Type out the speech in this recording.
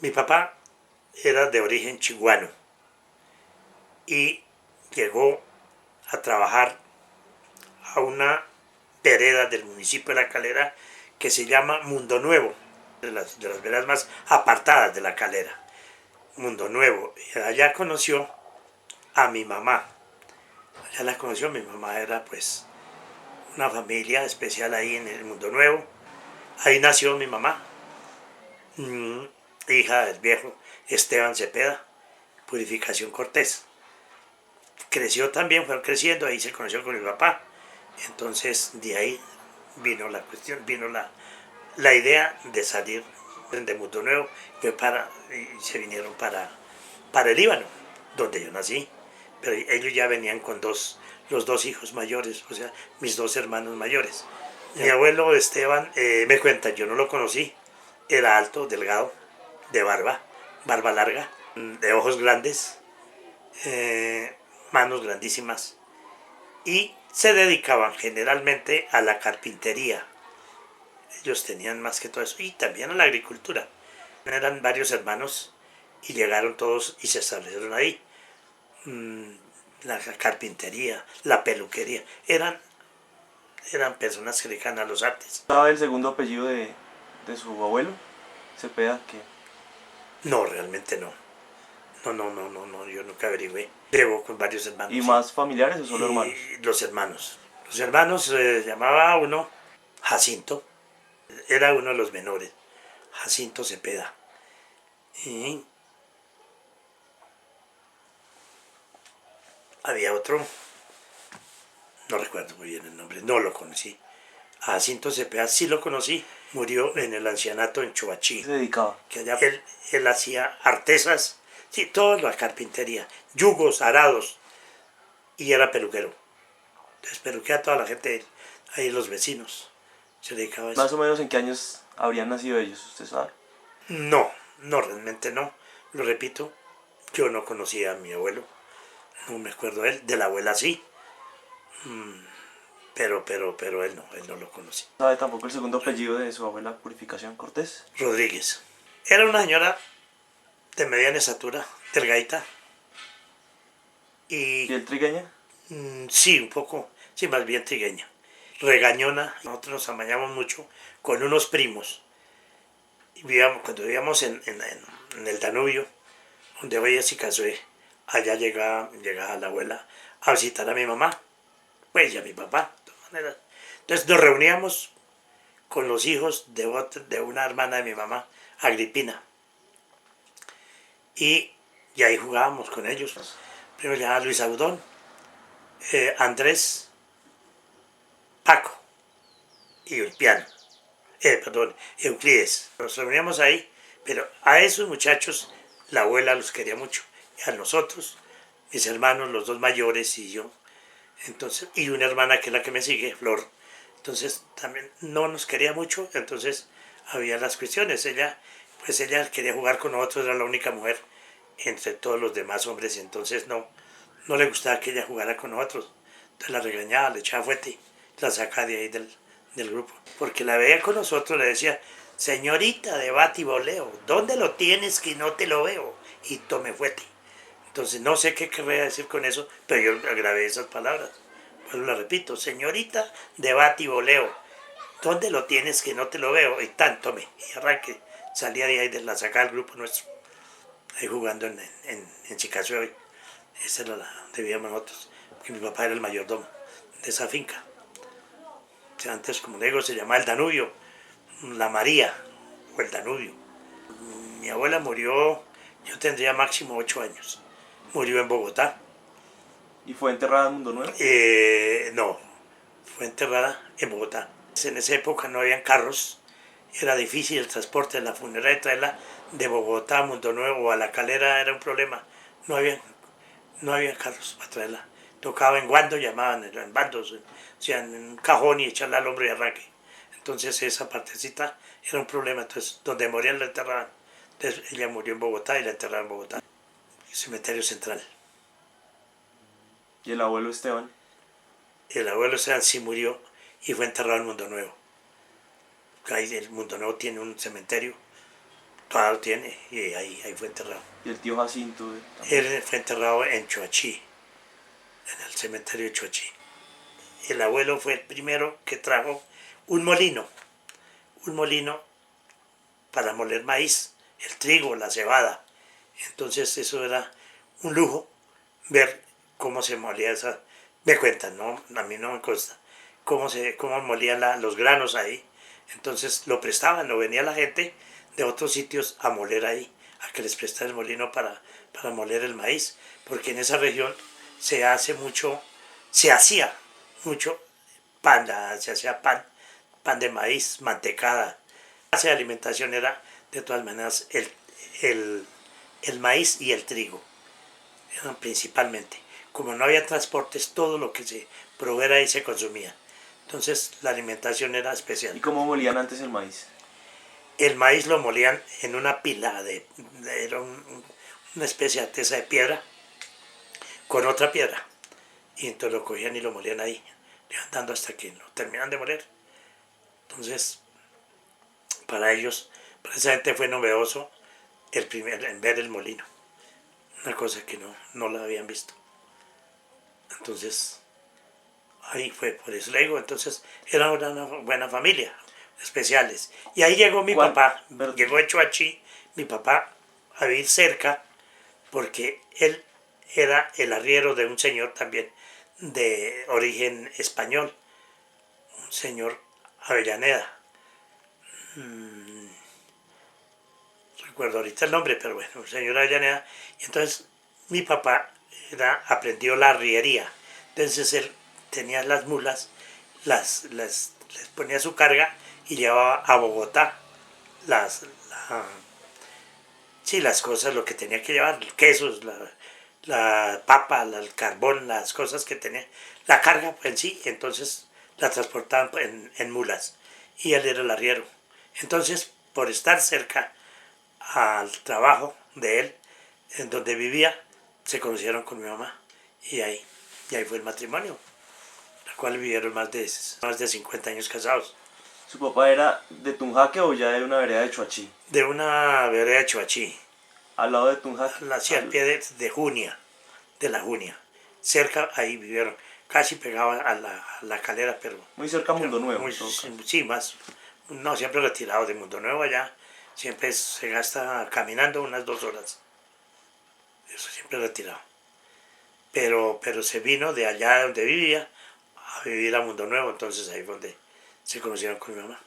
Mi papá era de origen chiguano y llegó a trabajar a una vereda del municipio de La Calera que se llama Mundo Nuevo, de las veredas más apartadas de La Calera. Mundo Nuevo. Y allá conoció a mi mamá. Allá la conoció, mi mamá era pues una familia especial ahí en el Mundo Nuevo. Ahí nació mi mamá, hija del viejo Esteban Cepeda, Purificación Cortés. Creció también, fue creciendo, ahí se conoció con mi papá. Entonces de ahí vino la cuestión, vino la idea de salir de Mundo Nuevo y se vinieron para el Líbano, donde yo nací. Pero ellos ya venían con los dos hijos mayores, o sea, mis dos hermanos mayores. Mi abuelo Esteban me cuenta, yo no lo conocí, era alto, delgado, de barba larga, de ojos grandes, manos grandísimas, y se dedicaban generalmente a la carpintería. Ellos tenían más que todo eso, y también a la agricultura. Eran varios hermanos y llegaron todos y se establecieron ahí. La carpintería, la peluquería, eran personas que dedican a los artes. ¿Sabe el segundo apellido de su abuelo? Cepeda, que No, realmente no. No, yo nunca averigüé. Llevo con varios hermanos. ¿Y más familiares o solo hermanos? Y los hermanos. Los hermanos llamaba uno Jacinto, era uno de los menores, Jacinto Cepeda. Y había otro, no recuerdo muy bien el nombre, no lo conocí. A Jacinto Cepeda sí lo conocí, murió en el ancianato en Choachí. ¿Qué se dedicaba? Que allá él hacía artesas, sí, toda la carpintería, yugos, arados, y era peluquero. Entonces peluquea a toda la gente, ahí los vecinos, se dedicaba a eso. ¿Más o menos en qué años habrían nacido ellos, usted sabe? No, realmente no, lo repito, yo no conocía a mi abuelo, no me acuerdo de él, de la abuela sí, pero él no lo conocí. ¿Sabe tampoco el segundo apellido de su abuela Purificación Cortés? Rodríguez. Era una señora de mediana estatura, delgadita, ¿Y y el trigueña? sí, un poco, sí, más bien trigueña. Regañona, nosotros nos amañamos mucho con unos primos. Cuando vivíamos en el Danubio, donde hoy se casó, allá llegaba la abuela a visitar a mi mamá, pues y a mi papá, de todas maneras. Entonces nos reuníamos con los hijos de una hermana de mi mamá, Agripina, y ahí jugábamos con ellos. Primero llamaba Luis Audón, Andrés, Paco y Ulpiano, Euclides. Nos reuníamos ahí, pero a esos muchachos la abuela los quería mucho, y a nosotros, mis hermanos, los dos mayores y yo, entonces, y una hermana que es la que me sigue, Flor. Entonces también no nos quería mucho, entonces había las cuestiones. Ella quería jugar con nosotros, era la única mujer entre todos los demás hombres, y entonces no le gustaba que ella jugara con nosotros. Entonces la regañaba, le echaba fuerte, la sacaba de ahí del grupo. Porque la veía con nosotros, le decía, señorita de bate y voleo, ¿dónde lo tienes que no te lo veo? Y tome fuerte. Entonces no sé qué querría decir con eso, pero yo grabé esas palabras. Pues lo repito, señorita de bate y voleo, ¿dónde lo tienes que no te lo veo? Y tanto y arranque, salía de ahí de la sacada del grupo nuestro, ahí jugando en Chicasio hoy. Esa era debíamos nosotros, porque mi papá era el mayordomo de esa finca. O sea, antes, como digo, se llamaba el Danubio, la María, o el Danubio. Mi abuela murió, yo tendría máximo 8 años. Murió en Bogotá. ¿Y fue enterrada en Mundo Nuevo? No, fue enterrada en Bogotá. En esa época no habían carros, era difícil el transporte de la funeraria, traerla de Bogotá a Mundo Nuevo o a La Calera era un problema. No había carros para traerla. Tocaba en guando, llamaban en bandos, o sea, en un cajón y echarla al hombro y arranque. Entonces esa partecita era un problema. Entonces, donde morían la enterraban. Entonces ella murió en Bogotá y la enterraron en Bogotá. Cementerio Central. ¿Y el abuelo Esteban? El abuelo Esteban sí murió y fue enterrado en Mundo Nuevo. Ahí el Mundo Nuevo tiene un cementerio todavía lo tiene y ahí fue enterrado. Y el tío Jacinto también. Él fue enterrado en Choachí, en el cementerio de Choachí. El abuelo fue el primero que trajo un molino para moler maíz, el trigo, la cebada. Entonces eso era un lujo ver cómo se molía esa. Me cuentan, ¿no? A mí no me consta cómo molían los granos ahí. Entonces lo prestaban, lo venía la gente de otros sitios a moler ahí, a que les prestara el molino para moler el maíz, porque en esa región se hacía mucho pan, se hacía pan de maíz, mantecada. La base de alimentación era, de todas maneras, el maíz y el trigo, principalmente. Como no había transportes, todo lo que se proveera ahí se consumía. Entonces la alimentación era especial. ¿Y cómo molían antes el maíz? El maíz lo molían en una pila era una especie de tesa de piedra con otra piedra. Y entonces lo cogían y lo molían ahí, le iban dando hasta que lo terminan de moler. Entonces, para ellos, precisamente fue novedoso en ver el molino. Una cosa que no la habían visto. Entonces, ahí fue, por eso le digo, entonces era una buena familia, especiales. Y ahí llegó mi papá, llegó de Choachí, mi papá a vivir cerca, porque él era el arriero de un señor también de origen español, un señor Avellaneda. Recuerdo ahorita el nombre, pero bueno, un señor Avellaneda. Y entonces mi papá aprendió la arriería. Entonces él tenía las mulas, les ponía su carga y llevaba a Bogotá las cosas, lo que tenía que llevar, quesos, la papa, el carbón, las cosas que tenía, la carga en sí, entonces la transportaban en mulas y él era el arriero. Entonces, por estar cerca al trabajo de él, en donde vivía, se conocieron con mi mamá y ahí fue el matrimonio, la cual vivieron más de 50 años casados. ¿Su papá era de Tunjaque o ya de una vereda de Choachí? De una vereda de Choachí. Al lado de Tunjaque. Hacia el pie de Junia, de la Junia. Cerca, ahí vivieron, casi pegaban a la calera, pero... Muy cerca a Mundo Nuevo. Sí, más. No, siempre retirado de Mundo Nuevo allá. Siempre se gasta caminando unas 2 horas. Eso siempre retirado. Pero se vino de allá donde vivía a vivir a Mundo Nuevo, entonces ahí fue donde se conocieron con mi mamá.